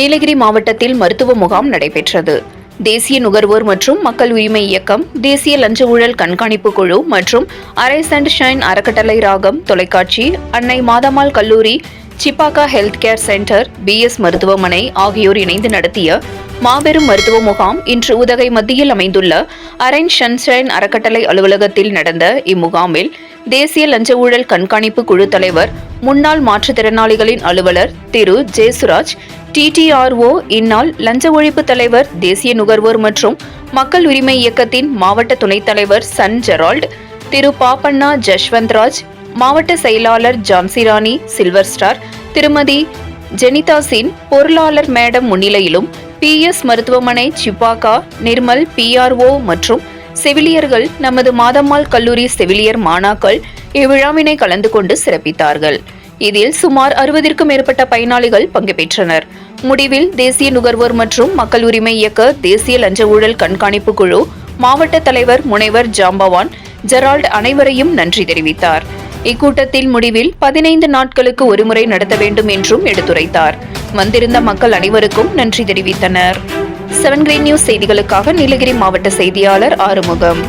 நீலகிரி மாவட்டத்தில் மருத்துவ முகாம் நடைபெற்றது. தேசிய நுகர்வோர் மற்றும் மக்கள் உரிமை இயக்கம், தேசிய லஞ்ச ஊழல் கண்காணிப்பு குழு மற்றும் அரைஸ் அண்ட் ஷைன் அறக்கட்டளை, ராகம் தொலைக்காட்சி, அன்னை மாதம்மாள் கல்லூரி, சிப்பாக்கா ஹெல்த் கேர் சென்டர், BS மருத்துவமனை ஆகியோர் இணைந்து நடத்திய மாபெரும் மருத்துவ முகாம் இன்று உதகை மத்தியில் அமைந்துள்ள அரைஸ் அண்ட் ஷைன் அறக்கட்டளை அலுவலகத்தில் நடந்த இம்முகாமில் தேசிய லஞ்ச ஊழல் கண்காணிப்பு குழு தலைவர், முன்னாள் மாற்றுத்திறனாளிகளின் அலுவலர் திரு ஜேசுராஜ், TTRO இந்நாள் லஞ்ச ஒழிப்பு தலைவர், தேசிய நுகர்வோர் மற்றும் மக்கள் உரிமை இயக்கத்தின் மாவட்ட துணைத் தலைவர் சன் ஜெரால்ட், திரு பாப்பண்ணா ஜஷ்வந்த்ராஜ், மாவட்ட செயலாளர் ஜான்சிராணி சில்வர் ஸ்டார், திருமதி ஜெனிதாசின் பொருளாளர் மேடம் முன்னிலையிலும் PS மருத்துவமனை, சிப்பாக்கா, நிர்மல், PRO மற்றும் செவிலியர்கள், நமது மாதம்மாள் கல்லூரி செவிலியர் மாணாக்கள் இவ்விழாவினை கலந்து கொண்டு சிறப்பித்தார்கள். இதில் சுமார் 60க்கும் மேற்பட்ட பயனாளிகள் பங்கு பெற்றனர். முடிவில் தேசிய நுகர்வோர் மற்றும் மக்கள் உரிமை இயக்க தேசிய லஞ்ச ஊழல் கண்காணிப்பு குழு மாவட்ட தலைவர் முனைவர் ஜாம்பவான் ஜெரால்ட் அனைவரையும் நன்றி தெரிவித்தார். இக்கூட்டத்தில் முடிவில் 15 நாட்களுக்கு ஒருமுறை நடத்த வேண்டும் என்றும் எடுத்துரைத்தார். வந்திருந்த மக்கள் அனைவருக்கும் நன்றி தெரிவித்தனர். 7 Green News செய்திகளுக்காக நீலகிரி மாவட்ட செய்தியாளர் ஆறுமுகம்.